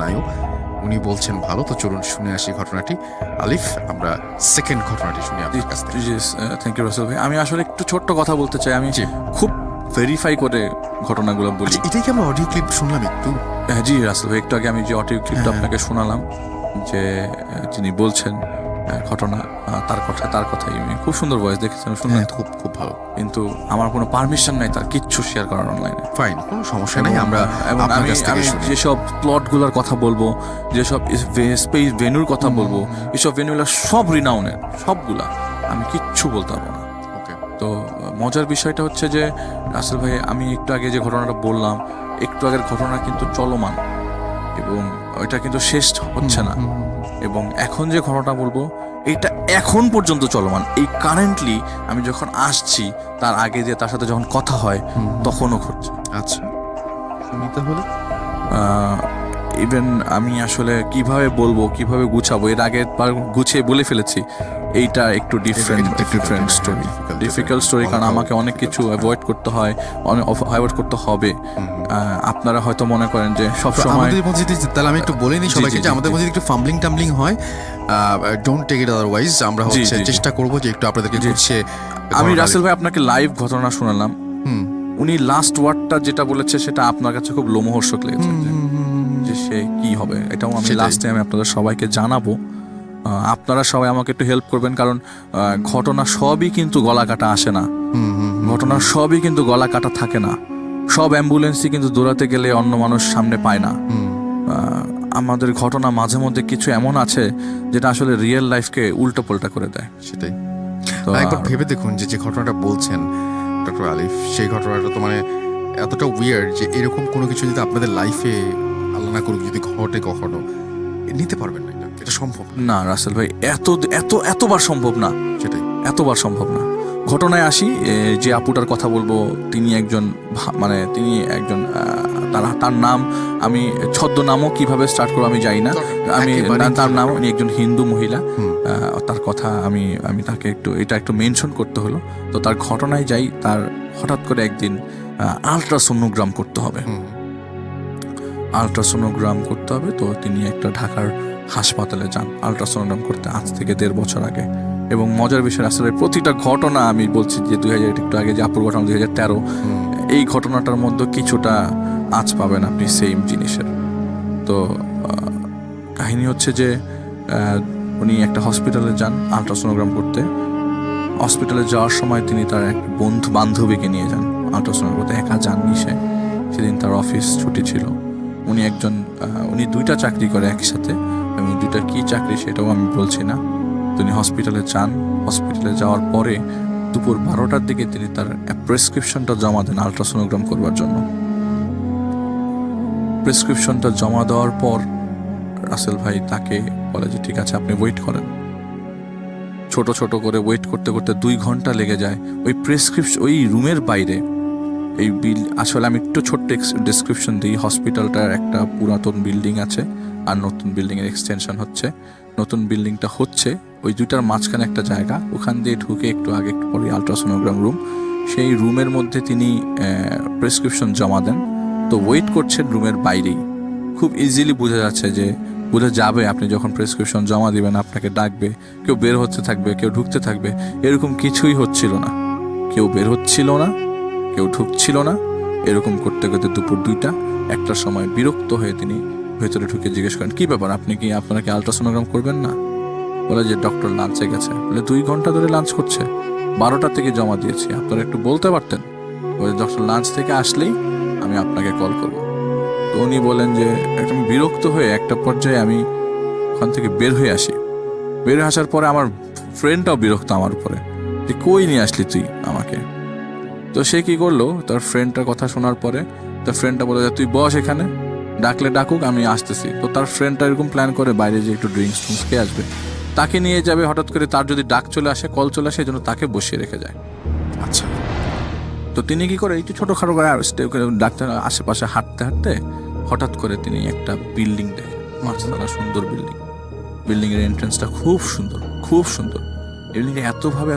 নায়ক উনি বলছেন ভালো। তো চলুন শুনে আসি ঘটনাটি। আলিফ, আমরা সেকেন্ড ঘটনাটি শুনি আপনার কাছ থেকে। থ্যাংক ইউ রাসেল ভাই। আমি আসলে একটু ছোট্ট কথা বলতে চাই। আমি জি। খুব ভেরিফাই করে ঘটনাগুলো বলি। আচ্ছা, এটাই কি আমরা অডিও ক্লিপ শুনলাম একটু? হ্যাঁ জি রাসেল ভাই, একটু আগে আমি যে অডিও ক্লিপটা আপনাকে শোনালাম, যে যিনি বলছেন ঘটনা, তার কথাই খুব সুন্দর ভয়েস দেখেছেন, শুনলেন? খুব খুব ভালো। কিন্তু আমার কোনো পারমিশন নাই তার কিচ্ছু শেয়ার করার অনলাইনে। ফাইন, কোনো সমস্যা নেই। আমরা আপনার আমি কাছ থেকে আমি শুনি। যেসব প্লটগুলোর কথা বলবো, যেসব স্পেস ভেন্যুর কথা বলবো, এসব ভেন্যুগুলো সব রিনাউনের, সবগুলা আমি কিচ্ছু বলতে পারবো না। ওকে। তো মজার বিষয়টা হচ্ছে যে রাসেল ভাই, আমি একটু আগে যে ঘটনাটা বললাম, একটু আগের ঘটনা কিন্তু চলমান এবং ওইটা কিন্তু শেষ হচ্ছে না। এবং এখন যে ঘটনাটা বলবো, এটা এখন পর্যন্ত চলমান। এই কারেন্টলি আমি যখন আসছি, তার আগে যে তার সাথে যখন কথা হয় তখনও ঘটছে। আচ্ছা, শুনি তাহলে। ইভেন আমি আসলে কিভাবে বলবো, কিভাবে গুছাবো, এর আগে গুছিয়ে বলে ফেলেছি। এইটা একটু ডিফারেন্ট স্টোরি, ডিফিকাল্ট স্টোরি, কারণ আমাকে অনেক কিছু অ্যাভয়েড করতে হয়, অ্যাভয়েড করতে হবে। আপনারা হয়তো মনে করেন যে সব সময় আমাদের মধ্যে, তাহলে আমি একটু বলে নিই সবাইকে যে আমাদের মধ্যে একটু ফাম্বলিং টাম্বলিং হয়, ডোন্ট টেক ইট আদারওয়াইজ। আমরা হচ্ছে চেষ্টা করবো যে একটু আপনাদেরকে গুছিয়ে। আমি রাসেল ভাই আপনাকে লাইভ ঘটনা শোনালাম, উনি লাস্ট ওয়ার্ডটা যেটা বলেছে সেটা আপনার কাছে খুব লোমহর্ষক লেগেছে, যে সে কি হবে। এটাও আমি লাস্টে আমি আপনাদের সবাইকে জানাবো। আপনারা সবাই আমাকে একটু হেল্প করবেন, কারণ ঘটনা সবই কিন্তু গলা কাটা আসে না, ঘটনা সবই কিন্তু গলা কাটা থাকে না। সব অ্যাম্বুলেন্সই কিন্তু দৌড়াতে গেলে অন্য মানুষ সামনে পায় না। আমাদের ঘটনা মাঝে মধ্যে কিছু এমন আছে যেটা আসলে রিয়েল লাইফকে উল্টো পাল্টা করে দেয়। সেটাই। একবার ভেবে দেখুন যে ঘটনাটা বলছেন ডক্টর আলিফ, সেই ঘটনাটা তো মানে এতটা উইয়ার্ড যে এরকম কোনো কিছু যদি আপনাদের লাইফে আল্লাহ না করুক যদি ঘটে কখনো, নিতে পারবেন না, এটা সম্ভব না রাসেল ভাই, এতবার সম্ভব না, সেটাই, এতবার সম্ভব না। ঘটনায় আসি, যে আপুটার কথা বলবো, তিনি একজন তার নাম, আমি ছদ্মনামও কিভাবে স্টার্ট করবো আমি জানি না। তার নাম, উনি একজন হিন্দু মহিলা। তার কথা আমি তাকে একটু মেনশন করতে হলো। তো তার ঘটনায় যাই, তার হঠাৎ করে একদিন আলট্রাসোনোগ্রাম করতে হবে। তো তিনি একটা ঢাকার হাসপাতালে যান আলট্রাসোনোগ্রাম করতে, আজ থেকে 1.5 বছর আগে। এবং মজার বিষয় আসলে প্রতিটা ঘটনা, আমি বলছি যে 2000 একটু আগে যে আপুর ঘটনা 2013, এই ঘটনাটার মধ্যে কিছুটা আঁচ পাবেন আপনি সেম জিনিসের। তো কাহিনী হচ্ছে যে উনি একটা হসপিটালে যান আলট্রাসোনোগ্রাম করতে। হসপিটালে যাওয়ার সময় তিনি তার এক বান্ধবীকে নিয়ে যান আলট্রাসোনোগ্রাম করতে। একা যাননি সে, সেদিন তার অফিস ছুটি ছিল। উনি 2টা চাকরি করে একসাথে, এবং 2টা কি চাকরি সেটাও আমি বলছি না। তিনি হসপিটালে যান। হসপিটালে যাওয়ার পরে দুপুর 12টার দিকে তিনি তার প্রেসক্রিপশনটা জমা দেন আলট্রাসোনোগ্রাম করবার জন্য। প্রেসক্রিপশনটা জমা দেওয়ার পর রাসেল ভাই তাকে বলে যে ঠিক আছে, আপনি ওয়েট করেন। ছোট ছোট করে ওয়েট করতে করতে 2 ঘন্টা লেগে যায়। ওই রুমের বাইরে আসলে আমি একটু ছোট্ট ডেসক্রিপশন দিই। হসপিটালটার একটা পুরাতন বিল্ডিং আছে, আর নতুন বিল্ডিংয়ের এক্সটেনশন হচ্ছে। নতুন বিল্ডিংটা হচ্ছে ওই 2টার মাঝখানে একটা জায়গা, ওখান দিয়ে ঢুকে একটু আগে একটু পরে আলট্রাসোনোগ্রাম রুম। সেই রুমের মধ্যে তিনি প্রেসক্রিপশন জমা দেন। তো ওয়েট করছেন রুমের বাইরেই। খুব ইজিলি বোঝা যাবে আপনি যখন প্রেসক্রিপশন জমা দিবেন আপনাকে ডাকবে, কেউ বের হতে থাকবে, কেউ ঢুকতে থাকবে। এরকম কিছুই হচ্ছিল না, কেউ বের হচ্ছিল না, কেউ ঢুকছিল না। এরকম করতে করতে দুপুর 1টার সময় বিরক্ত হয়ে তিনি ভেতরে ঢুকে জিজ্ঞেস করেন, কি ব্যাপার, আপনারা কি আলট্রাসোনোগ্রাম করবেন না? বলে যে ডক্টর লাঞ্চে গেছে। বলে 2 ঘন্টা ধরে লাঞ্চ করছে, 12টা থেকে জমা দিয়েছি, আপনারা একটু বলতে পারতেন। বলে ডক্টর লাঞ্চ থেকে আসলেই আমি আপনাকে কল করব। তো উনি বলেন যে একদম বিরক্ত হয়ে একটা পর্যায়ে আমি ওখান থেকে বের হয়ে আসি। বের হয়ে আসার পরে আমার ফ্রেন্ডটাও বিরক্ত আমার উপরে, যে কই নিয়ে আসলি তুই আমাকে। তো সে কি করলো, তার ফ্রেন্ডটার কথা শোনার পরে তার ফ্রেন্ডটা বলে যে তুই বস এখানে, ডাকলে ডাকুক, আমি আসতেছি। তো তার ফ্রেন্ডটা এরকম প্ল্যান করে বাইরে যে একটু ড্রিঙ্কস খেয়ে আসবে, তাকে নিয়ে যাবে। হঠাৎ করে তার যদি ডাক চলে আসে, কল চলে আসে, এই জন্য তাকে বসিয়ে রেখে যায়। আচ্ছা। তো তিনি কি করে, একটু ছোটোখাটো করে ডাক্তার আশেপাশে হাঁটতে হাঁটতে হঠাৎ করে তিনি একটা বিল্ডিং দেখেন, 5 তলা সুন্দর বিল্ডিংয়ের এন্ট্রান্সটা খুব সুন্দর, খুব সুন্দর। বিল্ডিংটা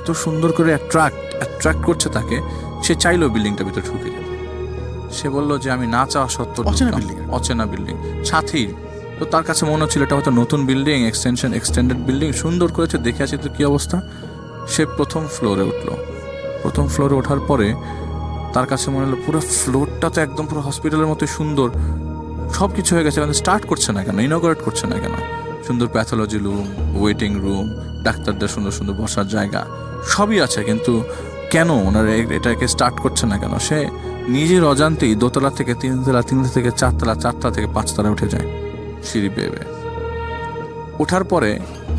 এত সুন্দর করে অ্যাট্রাক্ট করছে তাকে, সে চাইলেও বিল্ডিংটার ভিতরে ঢুকে যেতে। সে বলল যে আমি না চাওয়া সত্ত্বেও, অচেনা বিল্ডিং, সাথেই তো তার কাছে মনে হচ্ছিল এটা হয়তো নতুন বিল্ডিং, এক্সটেন্ডেড বিল্ডিং, সুন্দর করেছে, দেখে আছে তো কী অবস্থা। সে প্রথম ফ্লোরে উঠলো। প্রথম ফ্লোরে ওঠার পরে তার কাছে মনে হলো পুরো ফ্লোরটা তো একদম পুরো হসপিটালের মতো সুন্দর, সব কিছু হয়ে গেছে, মানে স্টার্ট করছে না কেন, ইনঅগারেট করছে না কেন? সুন্দর প্যাথোলজি রুম, ওয়েটিং রুম, ডাক্তারদের সুন্দর সুন্দর বসার জায়গা সবই আছে, কিন্তু কেন ওনারা এটাকে স্টার্ট করছে না কেন? সে নিজের অজান্তেই দোতলা থেকে তিনতলা, তিনতলা থেকে চারতলা, চারতলা থেকে পাঁচতলা উঠে যায় সিঁড়ি বেয়ে বেয়ে। ওঠার পরে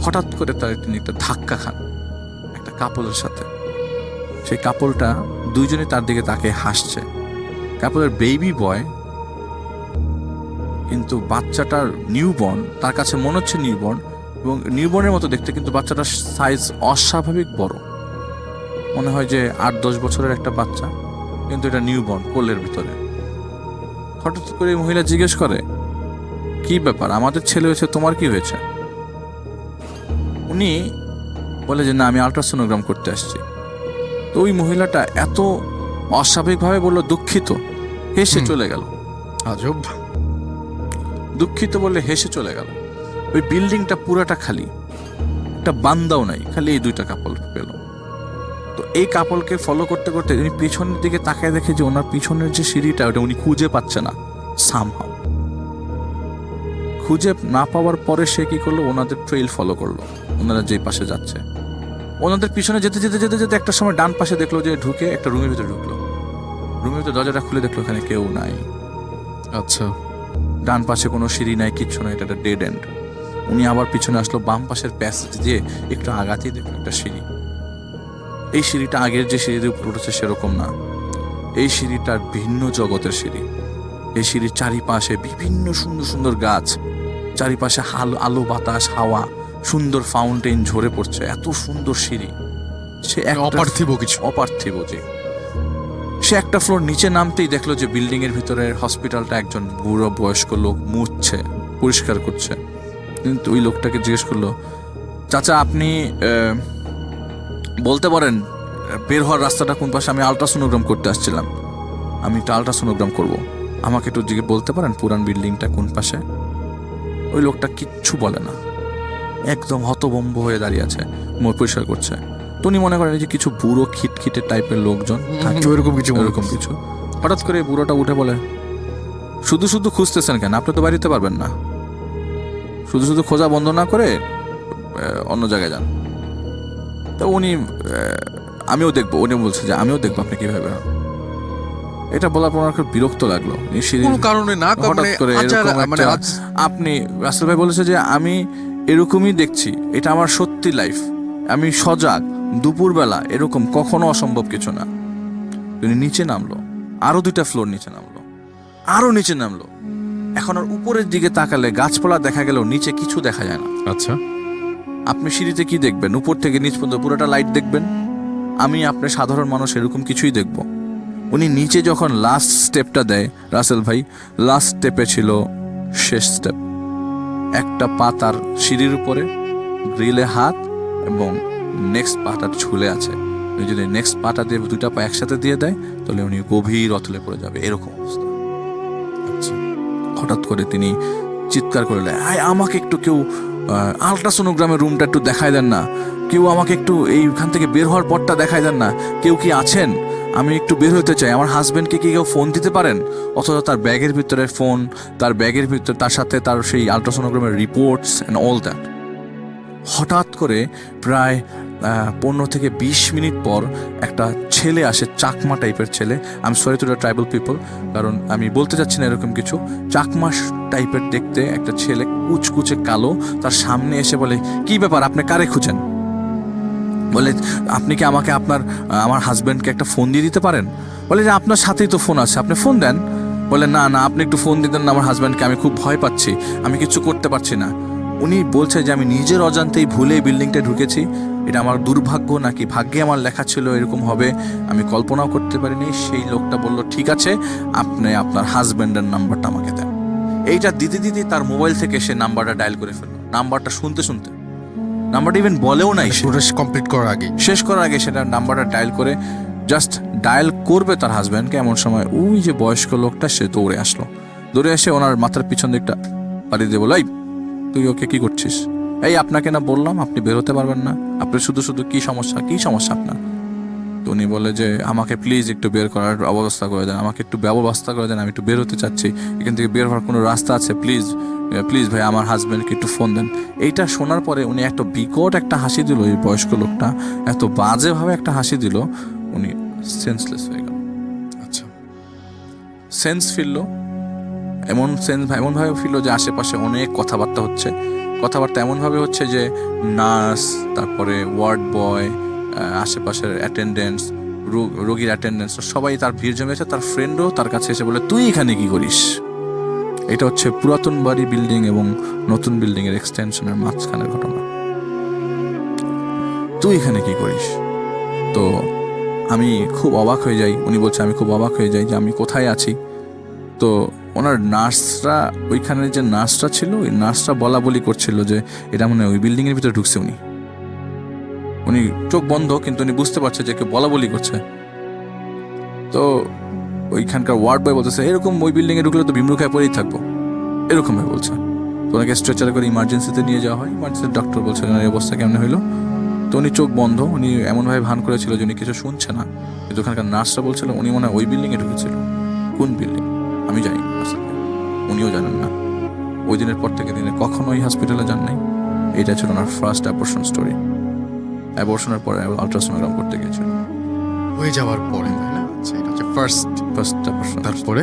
হঠাৎ করে তিনি একটা ধাক্কা খান একটা কাপলের সাথে। সেই কাপলটা দুইজনে তার দিকে তাকে হাসছে। কাপলের বেবি বয়, কিন্তু বাচ্চাটার নিউবর্ন, তার কাছে মনে হচ্ছে নিউবর্ন এবং নিউবর্নের মতো দেখতে, কিন্তু বাচ্চাটার সাইজ অস্বাভাবিক বড়, মনে হয় যে 8-10 বছরের একটা বাচ্চা, কিন্তু এটা নিউবর্ন কোলের ভিতরে। হঠাৎ করে মহিলা জিজ্ঞেস করে, কি ব্যাপার, আমাদের ছেলে হয়েছে, তোমার কি হয়েছে? উনি বলে যে না, আমি আলট্রাসোনোগ্রাম করতে আসছি। তো ওই মহিলাটা এত অস্বাভাবিকভাবে বলল দুঃখিত, হেসে চলে গেল। আজব। দুঃখিত বললে হেসে চলে গেল। ওই বিল্ডিংটা পুরাটা খালি, একটা বান্দাও নাই, খালি এই দুইটা কাপল পেল। তো এই কাপলকে ফলো করতে করতে উনি পিছনের দিকে তাকায় দেখে যে ওনার পিছনের যে সিঁড়িটা, ওটা উনি খুঁজে পাচ্ছে না। সামহাও খুঁজে না পাওয়ার পরে সে কি করলো, ওনাদের ট্রেইল ফলো করলো, ওনারা যে পাশে যাচ্ছে। ওনাদের পিছনে যেতে যেতে যেতে যেতে একটা সময় ডান পাশে দেখলো যে ঢুকে একটা রুমের ভিতরে ঢুকলো। রুমের ভিতরে দরজাটা খুলে দেখলো এখানে কেউ নাই। আচ্ছা। ডান পাশে কোনো সিঁড়ি নাই, কিচ্ছু নাই, এটা একটা ডেড এন্ড। উনি আবার পিছনে আসলো, বাম পাশের প্যাসেজ দিয়ে একটু আগাতেই দেখলো একটা সিঁড়ি। এই সিঁড়িটা আগের যে সিঁড়ির উপর উঠেছে সেরকম না, এই সিঁড়িটার ভিন্ন জগতের সিঁড়ি। এই সিঁড়ির চারিপাশে বিভিন্ন সুন্দর সুন্দর গাছ, চারিপাশে আলো বাতাস হাওয়া, সুন্দর ফাউন্টেন ঝরে পড়ছে, এত সুন্দর সিঁড়ি। সে অপার্থিব কিছু, অপার্থিব যে। সে একটা ফ্লোর নিচে নামতেই দেখলো যে বিল্ডিং এর ভিতরে হসপিটালটা একজন বুড়ো বয়স্ক লোক মুছছে, পরিষ্কার করছে। কিন্তু ওই লোকটাকে জিজ্ঞেস করলো, চাচা আপনি বলতে পারেন বের হওয়ার রাস্তাটা কোন পাশে? আমি আলট্রাসোনোগ্রাম করতে আসছিলাম, আমি একটা আলট্রাসোনোগ্রাম করবো, আমাকে একটু জিজ্ঞেস বলতে পারেন পুরান বিল্ডিংটা কোন পাশে? ওই লোকটা কিচ্ছু বলে না, একদম হতভম্ব হয়ে দাঁড়িয়ে আছে, পরিষ্কার করছে। তো উনি মনে করেন যে কিছু বুড়ো খিটখিটে টাইপের লোকজন, এরকম কিছু। হঠাৎ করে বুড়োটা উঠে বলে, শুধু শুধু খুঁজতেছেন কেন? আপনি তো বাড়িতে পারবেন না, শুধু শুধু খোঁজা বন্ধ না করে অন্য জায়গায় যান। তো উনি আমিও দেখবো, উনি বলছে যে আমিও দেখবো আপনি কিভাবে। এটা বলার পর আমার খুব বিরক্ত লাগলো। কারণে না, হঠাৎ করে আপনি রাসেল ভাই বলেছে যে আমি এরকমই দেখছি, এটা আমার সত্যি লাইফ, আমি সজাগ, দুপুরবেলা এরকম কখনো অসম্ভব কিছু না। তিনি নিচে নামলো, আরো 2টা ফ্লোর নিচে নামলো, আরো নিচে নামলো। এখন আর উপরের দিকে তাকালে গাছপালা দেখা গেল, নিচে কিছু দেখা যায় না। আচ্ছা, আপনি সিঁড়িতে কি দেখবেন? উপর থেকে নিচ পর্যন্ত পুরোটা লাইট দেখবেন। আমি আপনি সাধারণ মানুষ এরকম কিছুই দেখব। উনি নিচে যখন লাস্ট স্টেপটা দেয় রাসেল ভাই, লাস্ট স্টেপে ছিল শেষ স্টেপ। একটা পা তার সিঁড়ির উপরে, গ্রিলে হাত, এবং নেক্সট পাটা ঝুলে আছে। উনি যদি নেক্সট পাটা দিয়ে 2টা পা একসাথে দিয়ে দেয় তাহলে উনি গভীর অতলে পড়ে যাবে, এরকম অবস্থা। আচ্ছা। হঠাৎ করে তিনি চিৎকার করলেন, আমাকে একটু কেউ আলট্রাসোনোগ্রামের রুমটা একটু দেখায় দেন না, কেউ আমাকে একটু এইখান থেকে বের হওয়ার পরটা দেখায় দেন না, কেউ কি আছেন? আমি একটু বের হতে চাই, আমার হাজব্যান্ডকে কি কেউ ফোন দিতে পারেন? অথচ তার ব্যাগের ভিতরে ফোন, তার ব্যাগের ভিতরে তার সাথে তার সেই আলট্রাসোনোগ্রামের রিপোর্টস অ্যান্ড অল দ্যাট। হঠাৎ করে প্রায় 15 থেকে 20 মিনিট পর একটা ছেলে আসে, চাকমা টাইপের ছেলে। আমি sorry to the tribal people, কারণ আমি বলতে চাচ্ছি না এরকম কিছু। চাকমা টাইপের দেখতে একটা ছেলে, কুচকুচে কালো, তার সামনে এসে বলে, কি ব্যাপার, আপনি কারে খুঁজেন? বলে, আপনি কি আমাকে আমার হাজব্যান্ডকে একটা ফোন দিয়ে দিতে পারেন? বলে যে আপনার সাথেই তো ফোন আছে, আপনি ফোন দেন। বলে না না, আপনি একটু ফোন দিতেন না আমার হাজব্যান্ডকে, আমি খুব ভয় পাচ্ছি, আমি কিছু করতে পারছি না। উনি বলছে যে আমি নিজের অজান্তেই ভুলে এই বিল্ডিংটা ঢুকেছি, এটা আমার দুর্ভাগ্য নাকি ভাগ্যে আমার লেখা ছিল এরকম হবে, আমি কল্পনাও করতে পারিনি। সেই লোকটা বলল, ঠিক আছে, আপনি আপনার হাজব্যান্ডের নাম্বারটা আমাকে দেন। এইটা দিতে দিতে তার মোবাইল থেকে সে নাম্বারটা ডায়াল করে ফেললো। নাম্বারটা শুনতে শুনতে, নাম্বারটা ইভেন বলেও নাই, কমপ্লিট করার আগে, শেষ করার আগে সেটা নাম্বারটা ডায়াল করে জাস্ট ডায়াল করবে তার হাজব্যান্ডকে, এমন সময় ওই যে বয়স্ক লোকটা সে দৌড়ে আসলো। দৌড়ে এসে ওনার মাথার পিছন দিকটা বাড়ি দিয়ে বলো, এই তুই ওকে কি করছিস, এই আপনাকে না বললাম আপনি বেরোতে পারবেন না, আপনি শুধু শুধু কি সমস্যা আপনার। তো উনি বলে যে আমাকে প্লিজ একটু বের করার ব্যবস্থা করে দেন, আমাকে একটু ব্যবস্থা করে দেন, আমি একটু বের হতে চাচ্ছি, এখান থেকে বের হওয়ার কোনো রাস্তা আছে, প্লিজ প্লিজ ভাই আমার হাজব্যান্ডকে একটু ফোন দেন। এইটা শোনার পরে উনি একটা বিকট একটা হাসি দিল, এই বয়স্ক লোকটা এত বাজেভাবে একটা হাসি দিল, উনি সেন্সলেস হয়ে গেল। আচ্ছা, সেন্স ফিরলো, এমনভাবে ফিরলো যে আশেপাশে অনেক কথাবার্তা এমনভাবে হচ্ছে যে নার্স, তারপরে ওয়ার্ড বয়, আশেপাশের অ্যাটেন্ডেন্স, রোগীর অ্যাটেন্ডেন্স সবাই তার ভিড় জমেছে। তার ফ্রেন্ডও তার কাছে এসে বলে তুই এখানে কি করিস। এটা হচ্ছে পুরাতন বাড়ি বিল্ডিং এবং নতুন বিল্ডিং এর এক্সটেনশনের মাঝখানের ঘটনা। তুই এখানে কি করিস। তো আমি খুব অবাক হয়ে যাই, উনি বলছে আমি খুব অবাক হয়ে যাই যে আমি কোথায় আছি। তো ওনার নার্সরা, ওইখানে যে নার্সটা ছিল ওই নার্সটা বলা বলি করছিল যে এটা মনে হয় ওই বিল্ডিং এর ভিতরে ঢুকছে। উনি চোখ বন্ধ, কিন্তু উনি বুঝতে পারছে যে কেউ বলা বলি করছে। তো ওইখানকার ওয়ার্ড বয় বলতেছে এরকম ওই বিল্ডিং এ ঢুকলে তো ভিমরু খায় পরেই থাকবো, এরকম ভাবে বলছে। তো ওনাকে স্ট্রেচারে করে ইমার্জেন্সিতে নিয়ে যাওয়া হয়। ইমার্জেন্সির ডক্টর বলছে এই অবস্থা কেমন হইলো। তো উনি চোখ বন্ধ, উনি এমনভাবে ভান করেছিল যে উনি কিছু শুনছে না, কিন্তু ওখানকার নার্সরা বলছিল উনি মনে হয় ওই বিল্ডিং এ ঢুকেছিল। কোন বিল্ডিং আমি জানি না, উনিও জানেন না। ওই দিনের পর থেকে তিনি কখনো ওই হসপিটালে যান নাই। এইটা ছিল ওনার ফার্স্ট অ্যাবর্শন স্টোরি। অ্যাবর্শনের পরে আলট্রাসোনোগ্রাম করতে গিয়েছিল হয়ে যাওয়ার পরে, তাই না? আচ্ছা, এটা হচ্ছে ফার্স্ট অ্যাবর্শন। তারপরে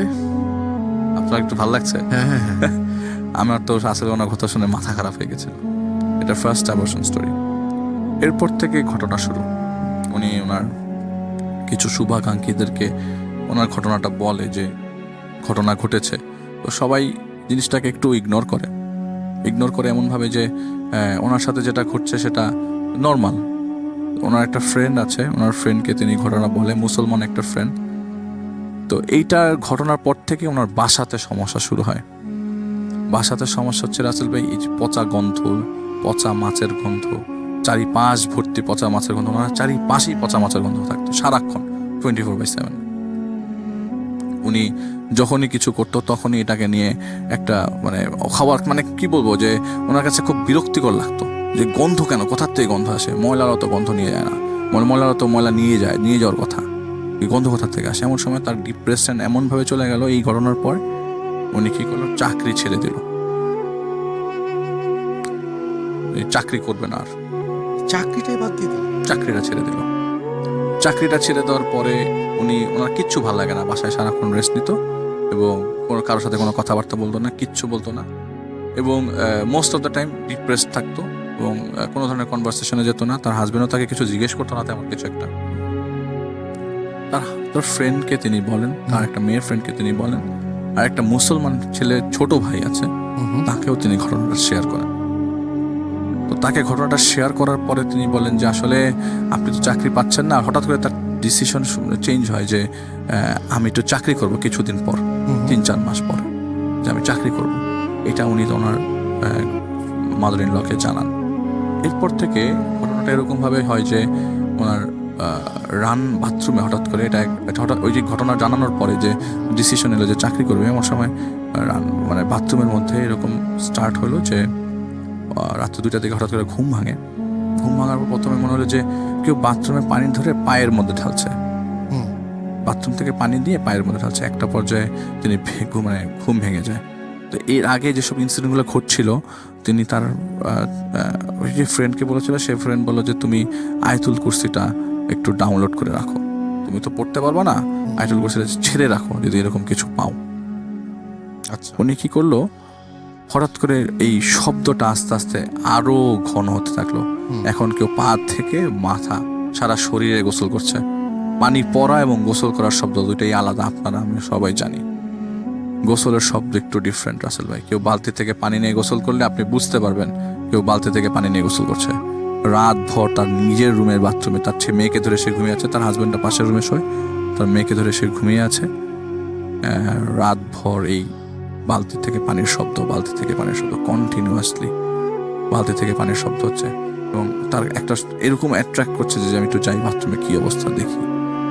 আপনার একটু ভালো লাগছে? হ্যাঁ, আমার তো আসলে ওনার কথা শুনে মাথা খারাপ হয়ে গেছিল। এটা ফার্স্ট অ্যাবর্শন স্টোরি। এরপর থেকে ঘটনা শুরু। উনি ওনার কিছু শুভাকাঙ্ক্ষীদেরকে ওনার ঘটনাটা বলে যে ঘটনা ঘটেছে। তো সবাই জিনিসটাকে একটু ইগনোর করে এমনভাবে যে ওনার সাথে যেটা ঘটছে সেটা নর্মাল। ওনার একটা ফ্রেন্ড আছে, ওনার ফ্রেন্ডকে তিনি ঘটনা বলে, মুসলমান একটা ফ্রেন্ড। তো এইটার ঘটনার পর থেকে ওনার বাসাতে সমস্যা শুরু হয়। বাসাতে সমস্যা হচ্ছে রাসেল ভাই, এই যে পচা গন্ধ, পচা মাছের গন্ধ, চারিপাশ ভর্তি পচা মাছের গন্ধ। ওনার চারিপাশেই পচা মাছের গন্ধ থাকতো সারাক্ষণ, 24/7। উনি যখনই কিছু করতো তখনই এটাকে নিয়ে একটা খাবার কি বলবো যে ওনার কাছে খুব বিরক্তিকর লাগতো যে গন্ধ কেন, কোথার থেকে গন্ধ আসে, ময়লারও তো গন্ধ নিয়ে যায় না, ময়লারও তো ময়লা নিয়ে যাওয়ার কথা, এই গন্ধ কোথার থেকে আসে। এমন সময় তার ডিপ্রেশন এমনভাবে চলে গেল এই ঘটনার পর, উনি কি করলো, চাকরি ছেড়ে দিল। চাকরি করবে না আর, চাকরিটাই বাদ দিয়ে দিল, চাকরিটা ছেড়ে দিল। চাকরিটা ছেড়ে দেওয়ার পরে ওনার কিচ্ছু ভালো লাগে না, বাসায় সারাক্ষণ রেস্ট নিত এবং কোনো কারোর সাথে কোনো কথাবার্তা বলতো না, কিচ্ছু বলতো না, এবং most of the time depressed থাকতো এবং কোনো ধরনের কনভারসেশনে যেত না। তার হাজবেন্ডও তাকে কিছু জিজ্ঞেস করতো না তেমন কিছু একটা। তার ফ্রেন্ডকে তিনি বলেন, তার একটা মেয়ের ফ্রেন্ডকে তিনি বলেন, আর একটা মুসলমান ছেলে ছোট ভাই আছে, তাকেও তিনি ঘটনাটা শেয়ার করেন। তো তাকে ঘটনাটা শেয়ার করার পরে তিনি বলেন যে আসলে আপনি তো চাকরি পাচ্ছেন না। হঠাৎ করে তার ডিসিশন চেঞ্জ হয় যে আমি একটু চাকরি করব কিছুদিন পর, 3-4 মাস পর, যে আমি চাকরি করব। এটা উনি ওনার মাদার ইন লকে জানান। এরপর থেকে ঘটনাটা এরকমভাবে হয় যে ওনার রান বাথরুমে হঠাৎ করে হঠাৎ ওই যে ঘটনা জানানোর পরে যে ডিসিশন এলো যে চাকরি করবে, এমন সময় বাথরুমের মধ্যে এরকম স্টার্ট হলো যে রাত্রি 2টার দিকে হঠাৎ করে ঘুম ভাঙার পর প্রথমে মনে হলো যে কেউ বাথরুমে পানি ধরে পায়ের মধ্যে ঢালছে, বাথরুম থেকে পানি দিয়ে পায়ের মধ্যে ঢালছে। একটা পর্যায়ে তিনি ঘুম ভেঙে যায়। তো এর আগে যেসব ইনসিডেন্টগুলো ঘটছিল তিনি তার ওই যে ফ্রেন্ডকে বলেছিল, সেই ফ্রেন্ড বললো যে তুমি আয়াতুল কুরসিটা একটু ডাউনলোড করে রাখো, তুমি তো পড়তে পারবা না, আয়াতুল কুরসিটা ছেড়ে রাখো যদি এরকম কিছু পাও। আচ্ছা, উনি কি করলো, হঠাৎ করে এই শব্দটা আস্তে আস্তে আরো ঘন হতে থাকলো। এখন কেউ পা থেকে মাথা সারা শরীরে গোসল করছে। পানি পড়া এবং গোসল করার শব্দ দুইটাই আলাদা, আপনারা আমি সবাই জানি। গোসলের শব্দ একটু ডিফারেন্ট রাসেল ভাই। কেউ বালতি থেকে পানি নিয়ে গোসল করলে আপনি বুঝতে পারবেন কেউ বালতি থেকে পানি নিয়ে গোসল করছে। রাত ভর তার নিজের রুমের বাথরুমে তার মেয়েকে ধরে সে ঘুমিয়ে আছে, তার হাজবেন্ডটা পাশের রুমে শোয়, তার মেয়েকে ধরে সে ঘুমিয়ে আছে। রাত ভর এই বালতি থেকে পানির শব্দ কন্টিনিউয়াসলি বালতি থেকে পানির শব্দ হচ্ছে, এবং তার একটা এরকম অ্যাট্রাক্ট করছে যে আমি একটু যাই বাথরুমে কি অবস্থা দেখি,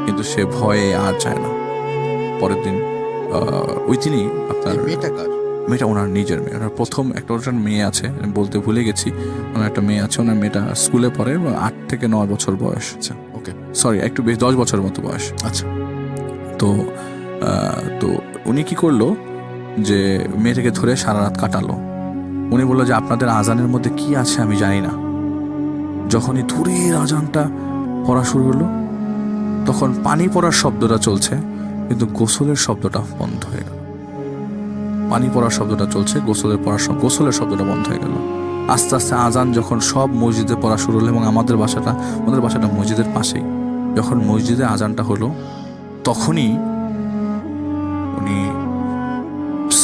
কিন্তু সে ভয়ে আর চায় না। পরের দিন ওই দিনই আপনার মেয়েটা ওনার নিজের মেয়ে, ওনার প্রথম ওনার মেয়ে আছে, আমি বলতে ভুলে গেছি, ওনার একটা মেয়ে আছে, ওনার মেয়েটা স্কুলে পড়ে, 8 থেকে 9 বছর বয়স। আচ্ছা, ওকে, সরি একটু বেশ 10 বছরের মতো বয়স। আচ্ছা। তো তো উনি কি করলো যে মেয়েটাকে ধরে সারা রাত কাটালো। উনি বললো যে আপনাদের আজানের মধ্যে কি আছে আমি জানি না। যখনই দূরের আজানটা পড়া শুরু হলো তখন পানি পড়ার শব্দটা চলছে কিন্তু গোসলের শব্দটা বন্ধ হয়ে গেল। পানি পড়ার শব্দটা চলছে, গোসলের শব্দটা বন্ধ হয়ে গেল। আস্তে আস্তে আজান যখন সব মসজিদে পড়া শুরু হলো এবং আমাদের বাসাটা মসজিদের পাশেই, যখন মসজিদে আজানটা হলো তখনই উনি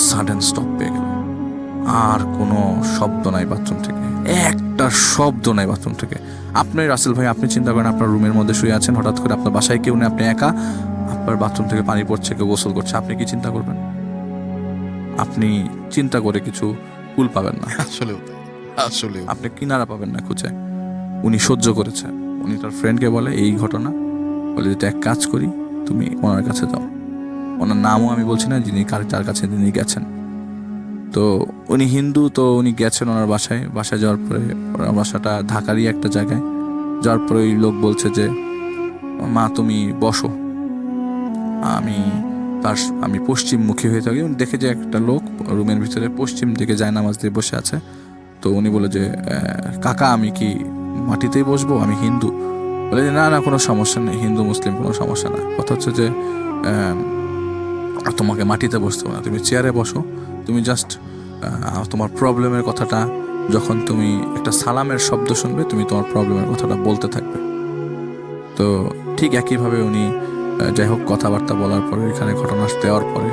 সাডেন স্টপ পেয়ে গেল। আর কোনো শব্দ নাই বাথরুম থেকে, একটা শব্দ নাই বাথরুম থেকে। আপনি রাসেল ভাই, আপনি চিন্তা করেন আপনার রুমের মধ্যে শুয়ে আছেন, হঠাৎ করে আপনার বাসায় কেউ নেই, আপনি একা, আপনার বাথরুম থেকে পানি পড়ছে, কেউ গোসল করছে, আপনি কি চিন্তা করবেন? আপনি চিন্তা করে কিছু কুল পাবেন না, আসলে আপনি কিনারা পাবেন না খুঁজে। উনি সহ্য করেছে। উনি তার ফ্রেন্ডকে বলে এই ঘটনা, বলে যে এক কাজ করি, তুমি ওনার কাছে যাও। ওনার নামও আমি বলছি না, যিনি যার কাছে তিনি গেছেন। তো উনি হিন্দু, তো উনি গেছেন ওনার বাসায় যাওয়ার পরে, ওনার বাসাটা ঢাকারই একটা জায়গায়। যাওয়ার পরে ওই লোক বলছে যে মা তুমি বসো, আমি পশ্চিমমুখী হয়ে থাকি। উনি দেখে যে একটা লোক রুমের ভিতরে পশ্চিম দিকে জায়নামাজ দিয়ে বসে আছে। তো উনি বলে যে কাকা আমি কি মাটিতেই বসবো, আমি হিন্দু। বলে যে না কোনো সমস্যা নেই, হিন্দু মুসলিম কোনো সমস্যা না। কথা হচ্ছে যে তোমাকে মাটিতে বসতে হবে না, তুমি চেয়ারে বসো। তুমি জাস্ট তোমার প্রবলেমের কথাটা, যখন তুমি একটা সালামের শব্দ শুনবে তুমি তোমার প্রবলেমের কথাটা বলতে থাকবে। তো ঠিক একইভাবে উনি যাই হোক কথাবার্তা বলার পরে, এখানে ঘটনা দেওয়ার পরে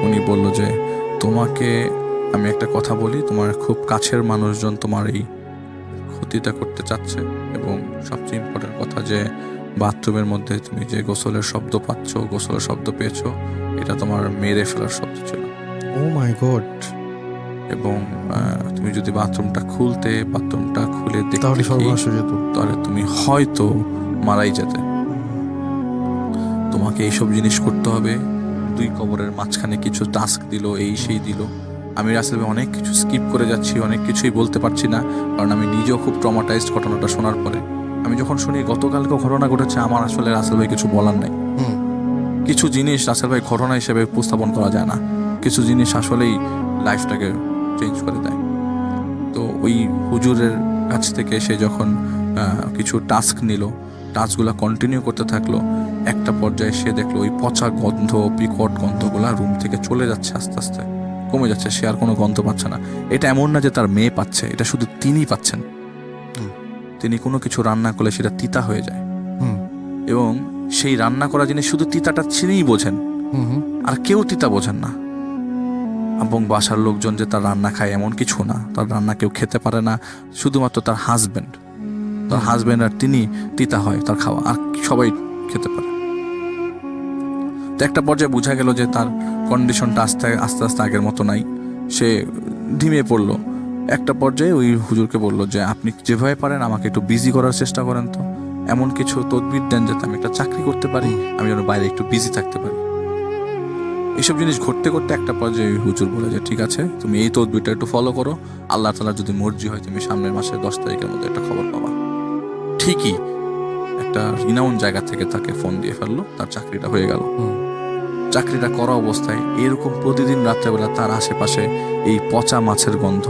উনি বলল যে তোমাকে আমি একটা কথা বলি, তোমার খুব কাছের মানুষজন তোমার এই ক্ষতিটা করতে চাচ্ছে, এবং সবচেয়ে ইম্পর্টেন্ট কথা যে বাথরুমের মধ্যে তুমি যে গোসলের শব্দ পাচ্ছ, গোসলের শব্দ পেয়েছো, এটা তোমার মেরে ফেলার শব্দ ছিল। ও মাই গড। এবং তুমি যদি বাথরুমটা খুলে দেখতে, তাহলে তুমি হয়তো মারাই যেতে। তোমাকে এইসব জিনিস করতে হবে। 2 কবরের মাঝখানে কিছু টাস্ক দিল, এই সেই দিল। আমি রাসেল ভাই অনেক কিছু স্কিপ করে যাচ্ছি, অনেক কিছুই বলতে পারছি না, কারণ আমি নিজেও খুব ট্রমাটাইজড ঘটনাটা শোনার পরে। আমি যখন শুনি গতকালকে ঘটনা ঘটেছে, আমার আসলে রাসেল ভাই কিছু বলার নাই। কিছু জিনিস রাসেল ভাই ঘটনা হিসেবে উপস্থাপন করা যায় না, কিছু জিনিস আসলেই লাইফটাকে চেঞ্জ করে দেয়। তো ওই হুজুরের কাছ থেকে সে যখন কিছু টাস্ক নিল, টাস্কগুলো কন্টিনিউ করতে থাকলো, একটা পর্যায়ে সে দেখলো ওই পচা গন্ধ, বিকট গন্ধগুলা রুম থেকে চলে যাচ্ছে, আস্তে আস্তে কমে যাচ্ছে। সে আর কোনো গন্ধ পাচ্ছে না। এটা এমন না যে তার মেয়ে পাচ্ছে, এটা শুধু তিনিই পাচ্ছেন। তিনি কোনো কিছু রান্না করলে সেটা তিতা হয়ে যায়, এবং সেই রান্না করা জিনিস শুধু তিতাটা তিনিই বোঝেন, আর কেউ তিতা বোঝেন না। এবং বাসার লোকজন যে তার রান্না খায় এমন কিছু না, তার রান্না কেউ খেতে পারে না, শুধুমাত্র তার হাজব্যান্ড আর তিনি তিতা হয় তার খাওয়া, আর সবাই খেতে পারে। তো একটা পর্যায়ে বোঝা গেল যে তার কন্ডিশনটা আস্তে আস্তে আগের মতো নাই, সে ধিমে পড়লো। একটা পর্যায়ে ওই হুজুরকে বললো যে আপনি যেভাবে পারেন আমাকে একটু বিজি করার চেষ্টা করেন, তো এমন কিছু তদবির দেন যাতে আমি একটা চাকরি করতে পারি, আমি যেন বাইরে একটু বিজি থাকতে পারি। এইসব জিনিস ঘটতে করতে একটা পর্যায়ে হুজুর বলে যে ঠিক আছে, তুমি এই তদবিরটা একটু ফলো করো, আল্লাহ তাআলা যদি মর্জি হয় তুমি সামনের মাসের 10 তারিখের মধ্যে একটা খবর পাবা। ঠিকই একটা রিনাউন জায়গা থেকে তাকে ফোন দিয়ে ফেললো, তার চাকরিটা হয়ে গেল। চাকরিটা করা অবস্থায় এরকম প্রতিদিন রাত্রেবেলা তার আশেপাশে এই পচা মাছের গন্ধ,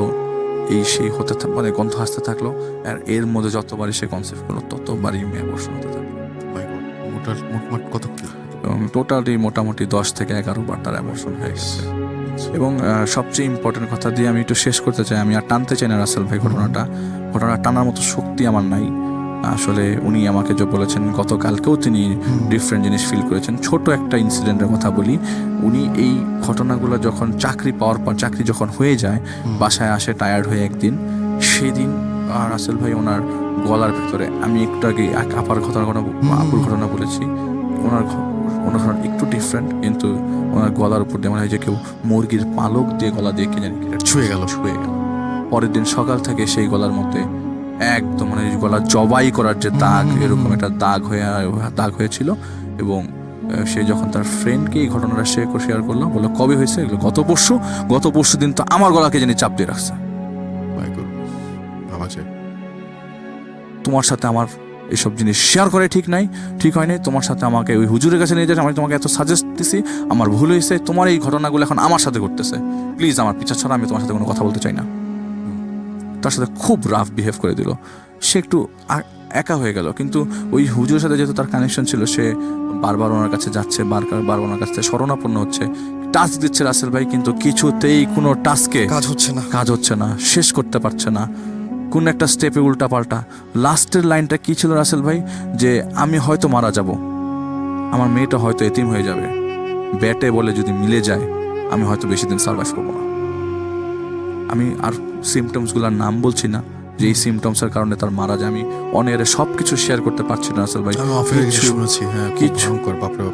এই সেই হতে মানে গন্ধ আসতে থাকলো। আর এর মধ্যে যতবারই সে কনসেপ্ট করলো ততবারই মেয়ে বর্ষণ হতে থাকলো। এবং টোটালি মোটামুটি 10 থেকে 11 বার তার অ্যাবর্শন হয়ে গেছে। এবং সবচেয়ে ইম্পর্টেন্ট কথা দিয়ে আমি একটু শেষ করতে চাই, আমি আর টানতে চাই না রাসেল ভাই, ঘটনা টানার মতো শক্তি আমার নাই আসলে। উনি আমাকে যে বলেছেন গতকালকেও তিনি ডিফারেন্ট জিনিস ফিল করেছেন। ছোট একটা ইনসিডেন্টের কথা বলি, উনি এই ঘটনাগুলো যখন চাকরি পাওয়ার পর, চাকরি যখন হয়ে যায়, বাসায় আসে টায়ার্ড হয়ে একদিন, সেদিন রাসেল ভাই ওনার গলার ভেতরে, আমি একটু আগে আপুর ঘটনা বলেছি, ওনার একটু ডিফারেন্ট, কিন্তু ওনার গলার উপর দিয়ে মনে হয় যে কেউ মুরগির পালক দিয়ে গলা দিয়ে কিনে ছুঁয়ে গেল। পরের দিন সকাল থেকে সেই গলার মধ্যে একদম মানে গলা জবাই করার যে দাগ, এরকম একটা দাগ হয়েছিল। এবং সে যখন তার ফ্রেন্ডকে এই ঘটনাটা শেয়ার করলো, বললো কবে হয়েছে, এগুলো গত পরশু দিন তো আমার গলাকে জানি চাপ দিয়ে রাখছে। My goodness, ভাবা যায়। তোমার সাথে আমার এইসব জিনিস শেয়ার করে ঠিক হয় নাই, তোমার সাথে আমাকে ওই হুজুরের কাছে নিয়ে যাচ্ছে, আমি তোমাকে এত সাজেস্ট দিছি, আমার ভুল হয়েছে, তোমার এই ঘটনাগুলো এখন আমার সাথে ঘটতেছে, প্লিজ আমার পিছা ছাড়া আমি তোমার সাথে কোনো কথা বলতে চাই না। তার সাথে খুব রাফ বিহেভ করে দিল, সে একটু একা হয়ে গেল। কিন্তু ওই হুজুরের সাথে যেহেতু তার কানেকশন ছিল, সে বারবার ওনার কাছে যাচ্ছে, বারবার ওনার কাছ থেকে শরণাপন্ন হচ্ছে, টাস্ক দিচ্ছে রাসেল ভাই, কিন্তু কিছুতেই কোনো টাস্কে কাজ হচ্ছে না, শেষ করতে পারছে না, কোন একটা স্টেপে উল্টা পাল্টা। লাস্টের লাইনটা কি ছিল রাসেল ভাই, যে আমি হয়তো মারা যাব, আমার মেয়েটা হয়তো এতিম হয়ে যাবে, ব্যাটে বলে যদি মিলে যায় আমি হয়তো বেশি দিন সার্ভাইভ করবো না। আমি আর সিমটমসগুলোর নাম বলছি না, যে এই সিমটমসের কারণে তার মারা যায়। আমি অনেরে সব কিছু শেয়ার করতে পারছি না রাসেল ভাই,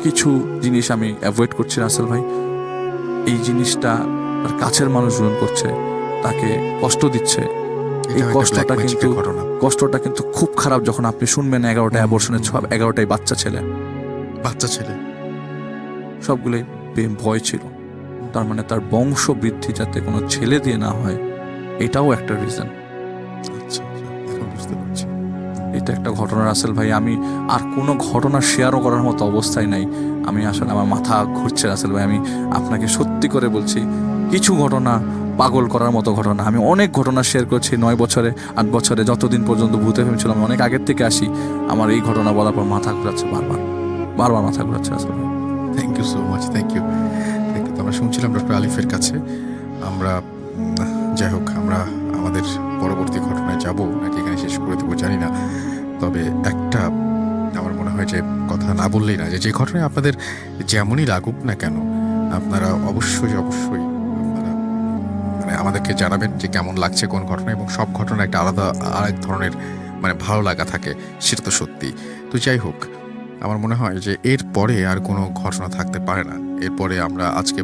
কিছু জিনিস আমি অ্যাভয়েড করছি রাসেল ভাই। এই জিনিসটা তার কাছের মানুষ গ্রহণ করছে, তাকে কষ্ট দিচ্ছে। এই কষ্টটা কিন্তু খুব খারাপ যখন আপনি শুনবেন 11টা অ্যাবর্শনের 11টাই বাচ্চা ছেলে সবগুলোই ভয় ছিল। তার মানে তার বংশ বৃদ্ধি যাতে কোনো ছেলে দিয়ে না হয়, এটাও একটা রিজন। এটা একটা ঘটনা রাসেল ভাই, আমি আর কোনো ঘটনা শেয়ারও করার মতো অবস্থায় নাই। আমি আসলে আমার মাথা ঘুরছে রাসেল ভাই, আমি আপনাকে সত্যি করে বলছি, কিছু ঘটনা পাগল করার মতো ঘটনা। আমি অনেক ঘটনা শেয়ার করছি 9 বছরে 8 বছরে, যতদিন পর্যন্ত ভূতে ভেবেছিলাম, অনেক আগের থেকে আসি। আমার এই ঘটনা বলার পর মাথা ঘুরাচ্ছে, বারবার মাথা ঘুরাচ্ছে রাসেল ভাই। Thank you so much, thank you. তো আমরা শুনছিলাম ডক্টর আলিফের কাছে। আমরা যাই হোক, আমরা আমাদের পরবর্তী ঘটনায় যাব নাকি এখানে শেষ করে দেবো জানি না, তবে একটা আমার মনে হয় যে কথা না বললেই না, যে ঘটনায় আপনাদের যেমনই লাগুক না কেন, আপনারা অবশ্যই আপনারা মানে আমাদেরকে জানাবেন যে কেমন লাগছে কোন ঘটনা, এবং সব ঘটনা একটা আলাদা আরেক ধরনের মানে ভালো লাগা থাকে, সেটা তো সত্যি। তো যাই হোক, আমার মনে হয় যে এরপরে আর কোনো ঘটনা থাকতে পারে না। এরপরে আমরা আজকে